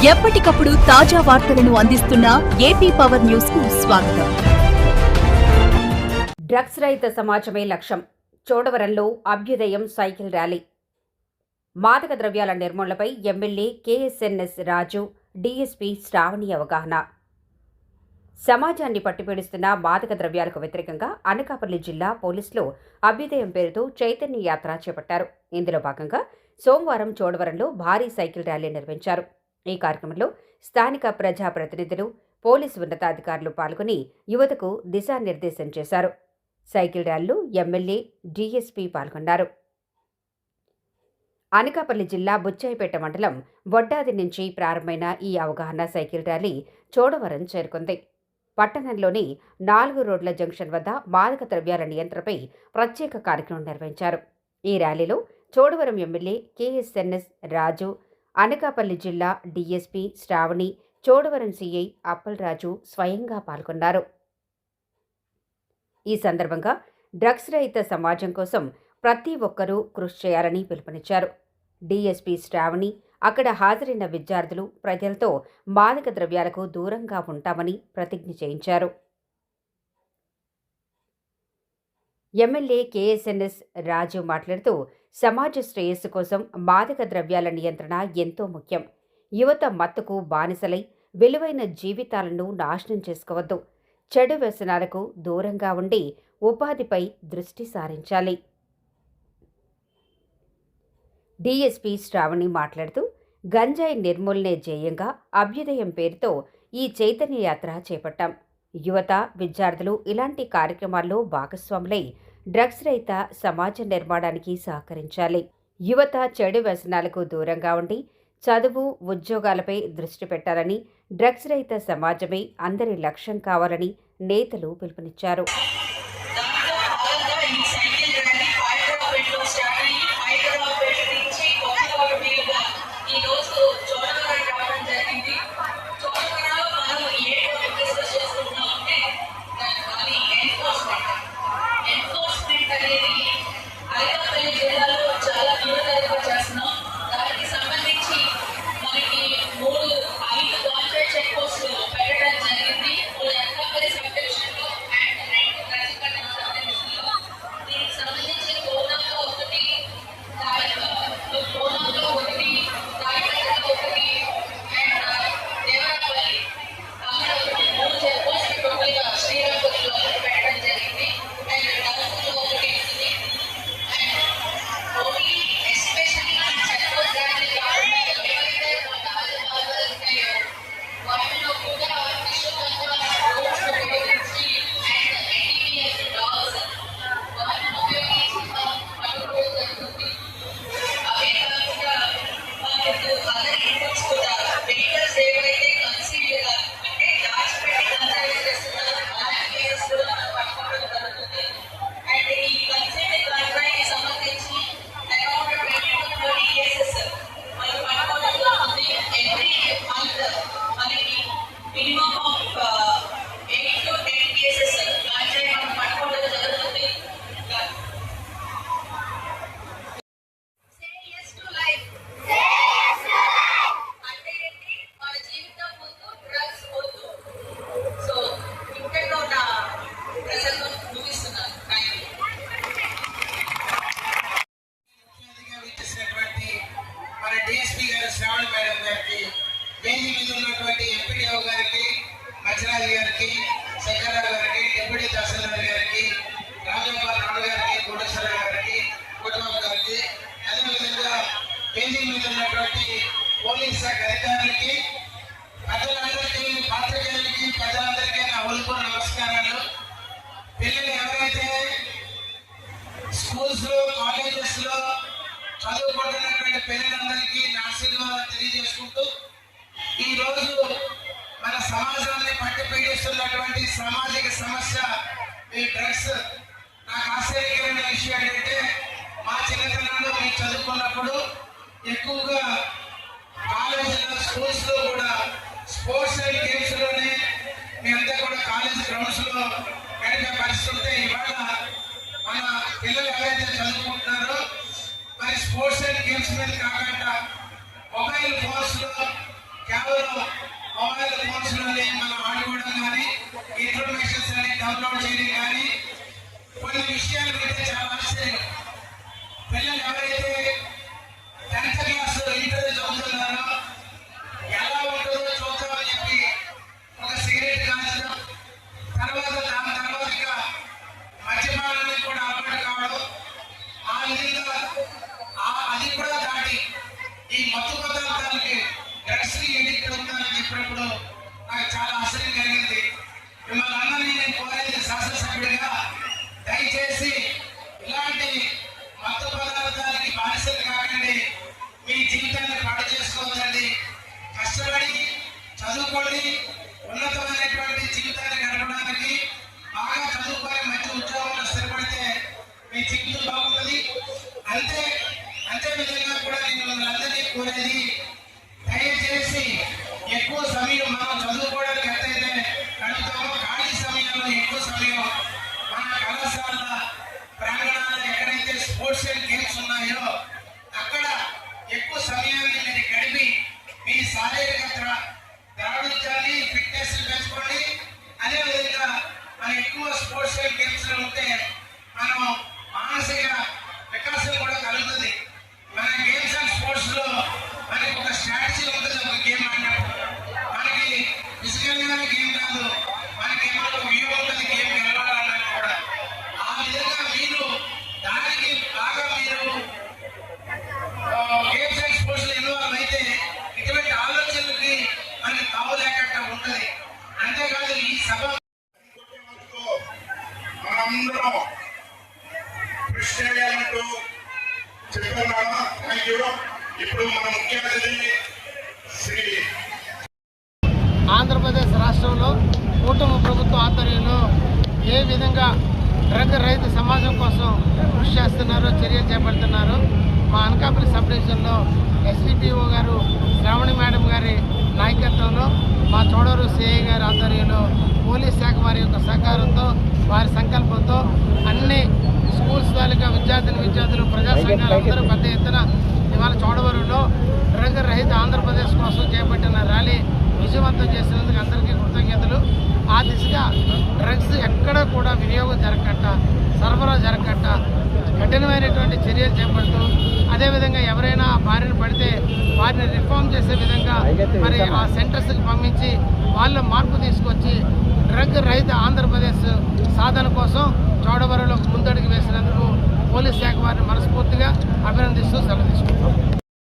ఎప్పటికప్పుడు తాజా వార్తలను అందిస్తున్న ఏపీ పవర్ న్యూస్ కు స్వాగతం. డ్రగ్స్ రహిత సమాజమే లక్ష్యం. చోడవరంలో అభ్యుదయం సైకిల్ ర్యాలీ. మాదక ద్రవ్యాల నిర్మూలనపై ఎమ్మెల్యే కేఎస్ఎన్ఎస్ రాజు, డీఎస్పీ శ్రావణి అవగాహన. సమాజాన్ని పట్టిపీడిస్తున్న మాదక ద్రవ్యాలకు వ్యతిరేకంగా అనకాపల్లి జిల్లా పోలీసులు అభ్యుదయం పేరుతో చైతన్య యాత్ర చేపట్టారు. ఇందులో భాగంగా సోమవారం చోడవరంలో భారీ సైకిల్ ర్యాలీ నిర్వహించారు. ఈ కార్యక్రమంలో స్థానిక ప్రజాప్రతినిధులు, పోలీసు ఉన్నతాధికారులు పాల్గొని యువతకు దిశానిర్దేశం చేశారు. సైకిల్ ర్యాలీలో ఎమ్మెల్యే, డీఎస్పీ పాల్గొన్నారు. అనకాపల్లి జిల్లా బుచ్చాయిపేట మండలం వడ్డాది నుంచి ప్రారంభమైన ఈ అవగాహన సైకిల్ ర్యాలీ చోడవరం చేరుకుంది. పట్టణంలోని 4 రోడ్ల జంక్షన్ వద్ద మాదక ద్రవ్యాల నియంత్రణపై ప్రత్యేక కార్యక్రమం నిర్వహించారు. ఈ ర్యాలీలో చోడవరం ఎమ్మెల్యే కేఎస్ఎన్ఎస్ రాజు, అనకాపల్లి జిల్లా డీఎస్పీ శ్రావణి, చోడవరం సీఐ అప్పలరాజు స్వయంగా పాల్గొన్నారు. ఈ సందర్భంగా డ్రగ్స్ రహిత సమాజం కోసం ప్రతి ఒక్కరూ కృషి చేయాలని పిలుపునిచ్చారు. డీఎస్పీ శ్రావణి అక్కడ హాజరైన విద్యార్థులు, ప్రజలతో మాదక ద్రవ్యాలకు దూరంగా ఉంటామని ప్రతిజ్ఞ చేయించారు. ఎమ్మెల్యే కేఎస్ఎన్ఎస్ రాజు మాట్లాడుతూ, సమాజ శ్రేయస్సు కోసం మాదక ద్రవ్యాల నియంత్రణ ఎంతో ముఖ్యం. యువత మత్తుకు బానిసలై విలువైన జీవితాలను నాశనం చేసుకోవద్దు. చెడు వ్యసనాలకు దూరంగా ఉండి ఉపాధిపై దృష్టి సారించాలి. డీఎస్పీ శ్రావణి మాట్లాడుతూ, గంజాయి నిర్మూలనే ధ్యేయంగా అభ్యుదయం పేరుతో ఈ చైతన్య యాత్ర చేపట్టాం. యువత, విద్యార్థులు ఇలాంటి కార్యక్రమాల్లో భాగస్వాములై డ్రగ్స్ రహిత సమాజ నిర్మాణానికి సహకరించాలి. యువత చెడు వ్యసనాలకు దూరంగా ఉండి చదువు, ఉద్యోగాలపై దృష్టి పెట్టాలని, డ్రగ్స్ రహిత సమాజమే అందరి లక్ష్యం కావాలని నేతలు పిలుపునిచ్చారు. డీఎస్పీ గారు, శ్రావణి మేడం గారికి, వేదిక మీద ఉన్నటువంటి ఎంపీడీఓ గారికి, మచ్చరాజు గారికి, శంకరరావు గారికి, డిప్యూటీ తహసీల్దార్ గారికి, రాజగోపాల్ రావు గారికి, కోటేశ్వరరావు గారికి, కోటబాబు గారికి, అదేవిధంగా వేదిక మీద ఉన్నటువంటి పోలీస్ శాఖ అధికారులకి, ప్రజలందరికీ, పాత్రికేయులకి, ప్రజలందరికీ నా హృదయపూర్వక నమస్కారాలు. పిల్లలు ఎవరైతే స్కూల్స్ లో, కాలేజెస్ లో చదువుకుంటున్నటువంటి పిల్లలందరికీ నా ఆశీర్వాదాలు తెలియజేసుకుంటూ, ఈ రోజు మన సమాజాన్ని పట్టి పీడిస్తున్నటువంటి సామాజిక సమస్య ఈ డ్రగ్స్. నాకు ఆశ్చర్యకరమైన విషయం ఏంటంటే, మా చిన్నతనంలో మేము చదువుకున్నప్పుడు ఎక్కువగా కాలేజీలో, స్కూల్స్ లో కూడా స్పోర్ట్స్ అండ్ గేమ్స్ లోనే మేమంతా కూడా కాలేజ్ గ్రౌండ్స్ లో గడిపే పరిస్థితి. ఇవాళ మన పిల్లలు ఎవరైతే చదువుకుంటున్నారో మరి స్పోర్ట్స్ అండ్ గేమ్స్ మీద కాకుండా మొబైల్ ఫోన్స్ లో కేవలం మొబైల్ ఫోన్స్లోనే మనం ఆడుకోవడం కానీ ఇన్ఫర్మేషన్స్ అని డౌన్లోడ్ చేయడం కానీ కొన్ని విషయాలు అయితే చాలా ఆశ్చర్యం. పిల్లలు ఎవరైతే 10th క్లాస్ ఇంటర్ చదువుతున్నారో ఎలా ఉంటుందో చూద్దామని చెప్పి ఒక సిగరెట్ కాల్చడం, తర్వాత దాని తర్వాత ఇక మద్యపానానికి కూడా అలవాటు కావడం, ఆ విధంగా అది కూడా దాటి ఈ మత్తు పదార్థాలకి డ్రగ్స్కి ఎడిక్ట్ అవుతారని చెప్పినప్పుడు నాకు చాలా ఆశ్చర్యం కలిగింది. మిమ్మల్ని అందరినీ నేను కోరేది శాసనసభ్యుడిగా, దయచేసి ఇలాంటి మత్తు పదార్థాలకి బానిసలు కాకండి, మీ జీవితాన్ని పాడు చేసుకోవద్దండి. కష్టపడి చదువుకోండి, ఉన్నతమైనటువంటి జీవితాన్ని గడపడానికి బాగా చదువుకొని మంచి ఉద్యోగంలో స్థిరపడితే మీ జీవితం బాగుంటుంది. అంతే విధంగా కూడా నేను మిమ్మల్ని కోరేది, దయచేసి ఎక్కువ సమయం మనం చదువుకోవడానికి ఎంతైతే గడుపుతామో ఖాళీ సమయంలో ఎక్కువ సమయం మన కళాశాల ప్రాంగణాల్లో ఎక్కడైతే స్పోర్ట్స్ అండ్ గేమ్స్ ఉన్నాయో అక్కడ ఎక్కువ సమయాన్ని మీరు గడిపి మీ శారీరక ద్రావిత్యాన్ని ఫిట్నెస్ పెంచుకోండి. అదేవిధంగా మనం ఎక్కువ స్పోర్ట్స్ అండ్ గేమ్స్లో ఉంటే మనం మానసిక వికాసం కూడా కలుగుతుంది. మన గేమ్స్ అండ్ స్పోర్ట్స్లో మనకి ఒక స్ట్రాటజీ ఉంటుంది. ఒక గేమ్ ఆడినప్పుడు మనకి ఫిజికల్గానే గేమ్ కాదు, మనకి ఏమో ఒక వ్యూ ఉంటుంది గేమ్ గెలవాలన్నా కూడా. ఆ విధంగా మీరు దానికి బాగా మీరు గేమ్స్ అండ్ స్పోర్ట్స్లో ఇన్వాల్వ్ అయితే ఇటువంటి ఆలోచనలకి మనకి తావు లేకుండా ఉంటుంది. అంతేకాదు ఈ సభ మనందరం కృషి చేయాలంటూ చెప్తున్నాను. Thank you. ఇప్పుడు మన ముఖ్య అతిథి శ్రీ ఆంధ్రప్రదేశ్ రాష్ట్రంలో కూటమి ప్రభుత్వ ఆధ్వర్యంలో ఏ విధంగా డ్రగ్ రహిత సమాజం కోసం కృషి చేస్తున్నారో, చర్యలు చేపడుతున్నారో మా అనకాపల్లి సబ్ డివిజన్లో ఎస్డిపిఓ గారు శ్రావణి మేడం గారి నాయకత్వంలో, మా చోడవరు సిఐ గారి ఆధ్వర్యంలో, పోలీస్ శాఖ వారి యొక్క సహకారంతో, వారి సంకల్పంతో అన్ని స్కూల్స్ తాలూకా విద్యార్థులు ప్రజా సంఘాలందరూ పెద్ద ఎత్తున ఇవాళ చోడవరంలో డ్రగ్ రహిత ఆంధ్రప్రదేశ్ కోసం చేపట్టిన ర్యాలీ విజయవంతం చేసినందుకు అందరికీ కృతజ్ఞతలు. ఆ దిశగా డ్రగ్స్ ఎక్కడ కూడా వినియోగం జరగకుండా, సరఫరా జరగకుండా కఠినమైనటువంటి చర్యలు చేపడుతూ, అదేవిధంగా ఎవరైనా బారిన పడితే వారిని రిఫార్మ్ చేసే విధంగా మరి ఆ సెంటర్స్కి పంపించి వాళ్ళ మార్పు తీసుకొచ్చి డ్రగ్ రహిత ఆంధ్రప్రదేశ్ సాధన కోసం చోడవరంలో ముందడుగు వేసినందుకు పోలీస్ శాఖ వారిని మనస్ఫూర్తిగా అభినందిస్తూ సెలవు తీసుకుంటాం.